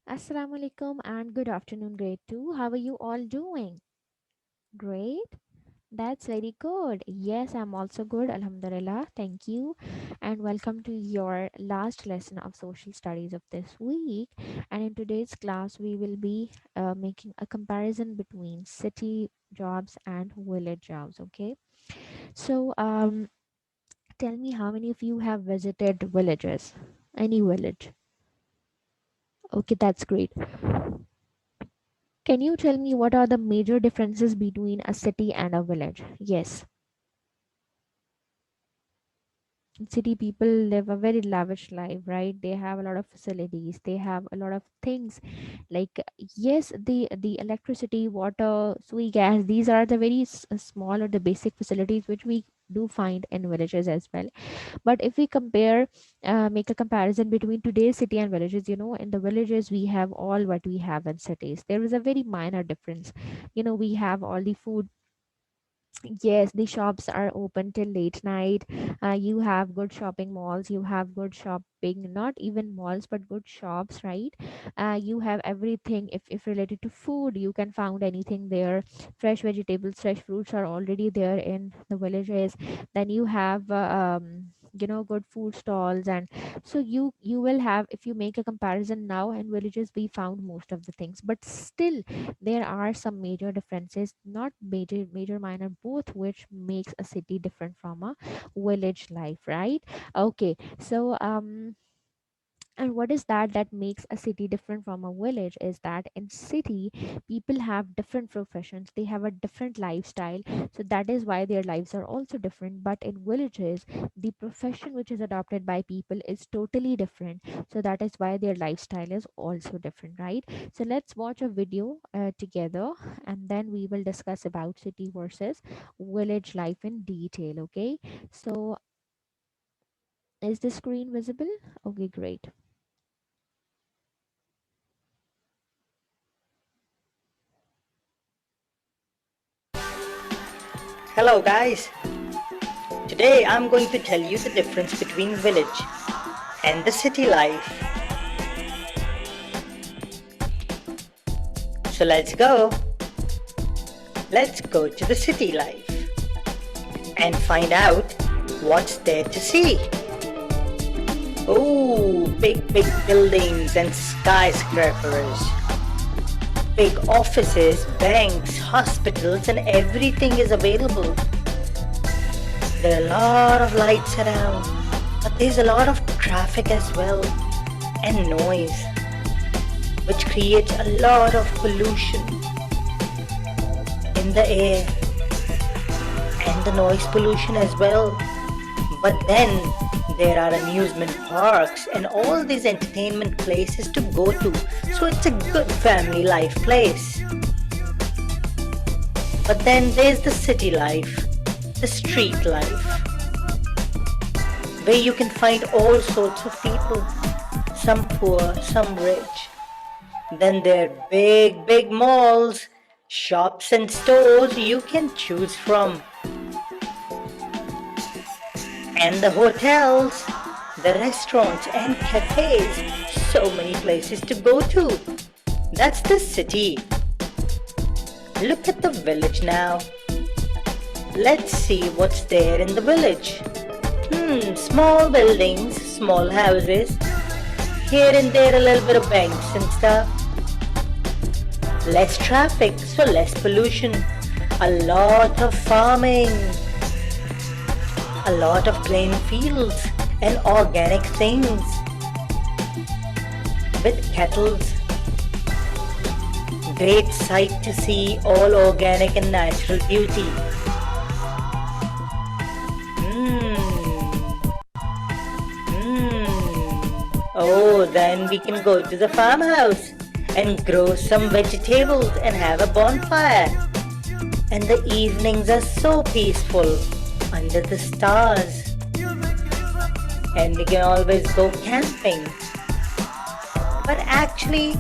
Assalamu alaikum and good afternoon, grade 2. How are you all doing? Great. That's very good. Yes, I'm also good. Alhamdulillah. Thank you. And welcome to your last lesson of social studies of this week. And in today's class, we will be making a comparison between city jobs and village jobs. Okay. So, tell me how many of you have visited villages? Any village? Okay, that's great. Can you tell me what are the major differences between a city and a village? Yes, city people live a very lavish life, right? They have a lot of facilities, they have a lot of things like, yes, the electricity, water, sewage, gas, these are the very small or the basic facilities which we do find in villages as well. But if we compare, make a comparison between today's city and villages, in the villages we have all what we have in cities. There is a very minor difference. We have all the food. Yes, the shops are open till late night. You have good shopping malls, you have good shopping, not even malls, but good shops, right? You have everything. If related to food, you can find anything there. Fresh vegetables, fresh fruits are already there in the villages. Then you have, good food stalls. And so you will have, if you make a comparison now, in villages we found most of the things, but still there are some major differences, not major, minor, both, which makes a city different from a village life, right? Okay, so and what is that makes a city different from a village is that in city people have different professions, they have a different lifestyle, so that is why their lives are also different. But in villages, the profession which is adopted by people is totally different, so that is why their lifestyle is also different, right? So let's watch a video together, and then we will discuss about city versus village life in detail. Okay, so is the screen visible? Okay, great. Hello guys, today I'm going to tell you the difference between village and the city life. So let's go. Let's go to the city life and find out what's there to see. Oh, big buildings and skyscrapers. Big offices, banks, hospitals, and everything is available. There are a lot of lights around, but there's a lot of traffic as well and noise, which creates a lot of pollution in the air and the noise pollution as well. But then there are amusement parks and all these entertainment places to go to, so it's a good family life place. But then there's the city life, the street life, where you can find all sorts of people, some poor, some rich. Then there are big malls, shops and stores you can choose from. And the hotels, the restaurants and cafes, so many places to go to. That's the city. Look at the village now. Let's see what's there in the village. Small buildings, small houses, here and there a little bit of banks and stuff. Less traffic, so less pollution. A lot of farming. A lot of plain fields and organic things. With kettles. Great sight to see, all organic and natural beauty. Oh, then we can go to the farmhouse and grow some vegetables and have a bonfire. And the evenings are so peaceful under the stars. And we can always go camping. But actually,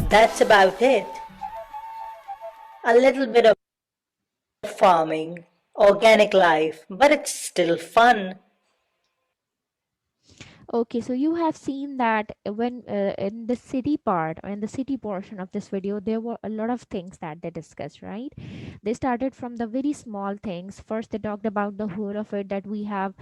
that's about it. A little bit of farming, organic life, but it's still fun. Okay, so you have seen that when in the city part or in the city portion of this video, there were a lot of things that they discussed, right? They started from the very small things. First, they talked about the whole of it, that we have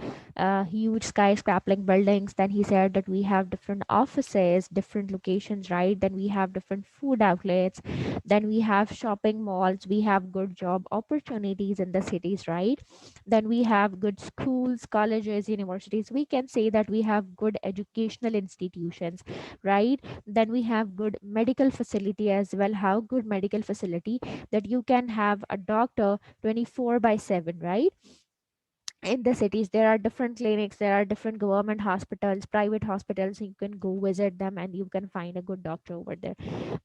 huge skyscraping buildings. Then he said that we have different offices, different locations, right? Then we have different food outlets. Then we have shopping malls. We have good job opportunities in the cities, right? Then we have good schools, colleges, universities. We can say that we have good educational institutions, right? Then we have good medical facility as well. How good medical facility that you can have a doctor 24 by 7, right? In the cities there are different clinics, there are different government hospitals, private hospitals. You can go visit them and you can find a good doctor over there.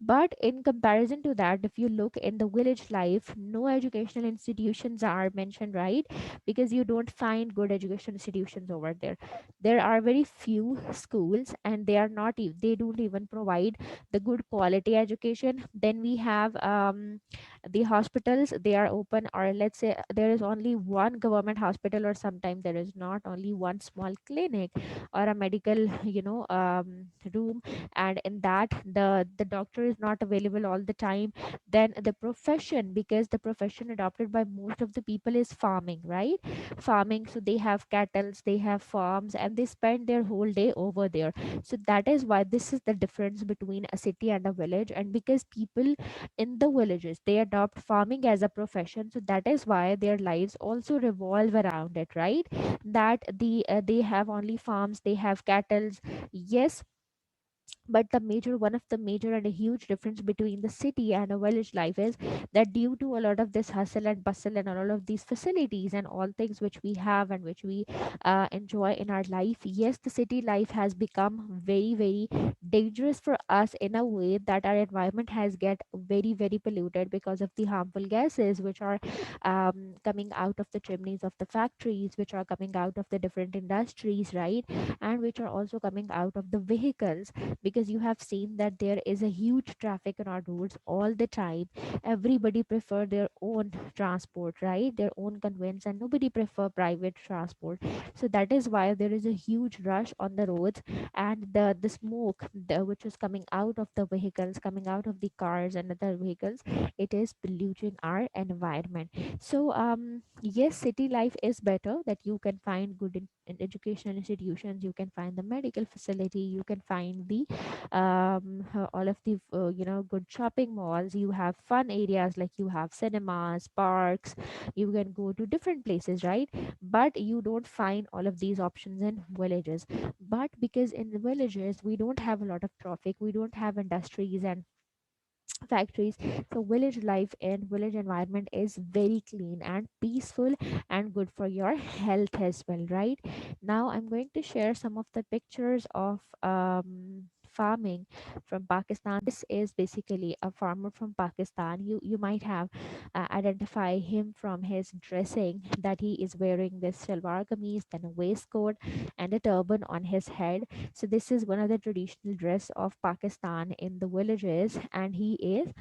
But in comparison to that, if you look in the village life, no educational institutions are mentioned, right? Because you don't find good education institutions over there. There are very few schools and they are not they don't even provide the good quality education. Then we have the hospitals, they are open, or let's say there is only one government hospital, or sometimes there is not, only one small clinic or a medical room. And in that, the doctor is not available all the time. Then the profession, because the profession adopted by most of the people is farming, right? Farming, so they have cattle, they have farms, and they spend their whole day over there. So that is why this is the difference between a city and a village. And because people in the villages, they adopt farming as a profession, so that is why their lives also revolve around it, right? That they have only farms, they have cattle. Yes, but the major one of the major and a huge difference between the city and a village life is that due to a lot of this hustle and bustle and all of these facilities and all things which we have and which we enjoy in our life, yes, the city life has become very very dangerous for us in a way that our environment has get very very polluted because of the harmful gases which are coming out of the chimneys of the factories, which are coming out of the different industries, right? And which are also coming out of the vehicles, because you have seen that there is a huge traffic on our roads all the time. Everybody prefer their own transport, right? Their own convenience, and nobody prefer private transport. So that is why there is a huge rush on the roads. And the smoke which is coming out of the vehicles, coming out of the cars and other vehicles, it is polluting our environment. So yes, city life is better, that you can find good in educational institutions, you can find the medical facility, you can find the all of the good shopping malls, you have fun areas, like you have cinemas, parks, you can go to different places, right? But you don't find all of these options in villages. But because in the villages we don't have a lot of traffic, we don't have industries and factories, so village life and village environment is very clean and peaceful and good for your health as well, right? Now I'm going to share some of the pictures of farming from Pakistan. This is basically a farmer from Pakistan. You might have identify him from his dressing, that he is wearing this shalwar kameez, then a waistcoat and a turban on his head. So this is one of the traditional dress of Pakistan in the villages, and he is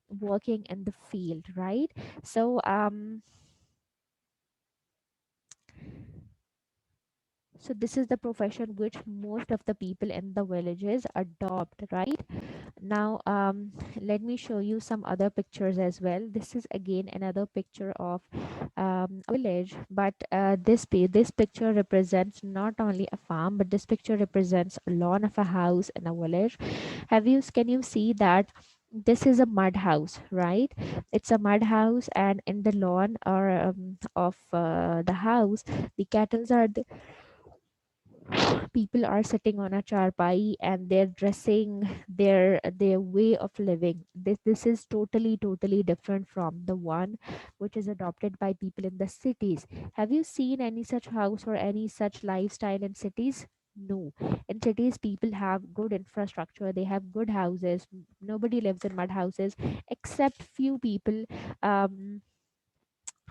working in the field, right? So so this is the profession which most of the people in the villages adopt, right? Now let me show you some other pictures as well. This is again another picture of a village, but this picture represents not only a farm, but this picture represents a lawn of a house in a village. Can you see that this is a mud house, right? It's a mud house, and in the lawn or of the house, the cattle are people are sitting on a charpai, and they're dressing their way of living. This is totally different from the one which is adopted by people in the cities. Have you seen any such house or any such lifestyle in cities? No. In cities, people have good infrastructure, they have good houses. Nobody lives in mud houses except few people. um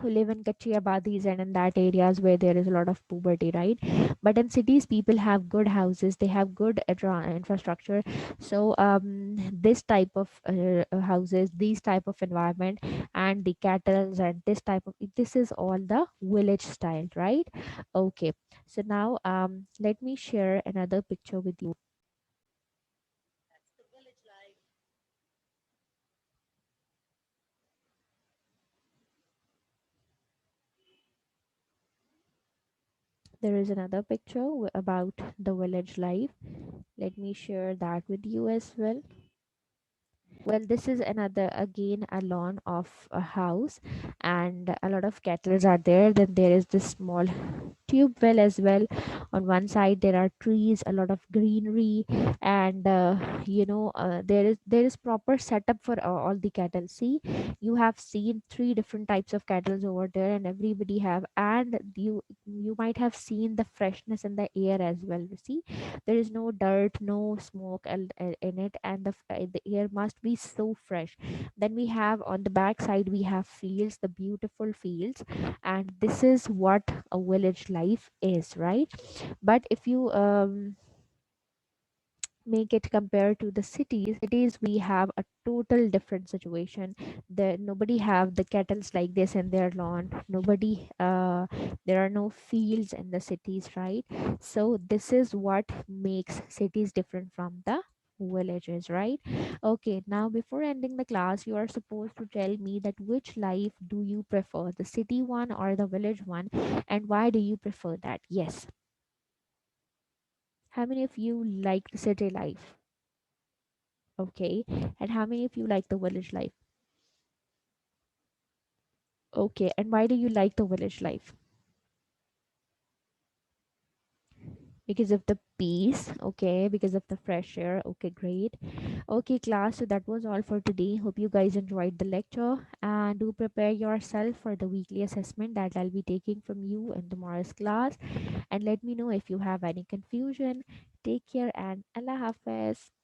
who live in Kachi Abadis and in that areas where there is a lot of poverty, right? But in cities, people have good houses, they have good infrastructure. So this type of houses, these type of environment, and the cattle and this type of, this is all the village style, right? Okay, so now let me share another picture with you. There is another picture about the village life. Let me share that with you as well. Well, this is another, again, a lawn of a house, and a lot of kettles are there. Then there is this small tube well as well. On one side there are trees, a lot of greenery, and there is proper setup for all the cattle. See, you have seen three different types of cattle over there, and everybody have, and you might have seen the freshness in the air as well. You see, there is no dirt, no smoke in it, and the air must be so fresh. Then we have on the back side, we have fields, the beautiful fields, and this is what a village life is, right? But if you make it compared to the cities, we have a total different situation. There, nobody have the kettles like this in their lawn. Nobody there are no fields in the cities, right? So this is what makes cities different from the villages, right? Okay, now before ending the class, you are supposed to tell me that which life do you prefer, the city one or the village one, and why do you prefer that? Yes, how many of you like the city life? Okay. And how many of you like the village life? Okay. And why do you like the village life? Because of the peace. Okay. Because of the fresh air. Okay, great. Okay, class. So that was all for today. Hope you guys enjoyed the lecture. And do prepare yourself for the weekly assessment that I'll be taking from you in tomorrow's class. And let me know if you have any confusion. Take care and Allah Hafiz.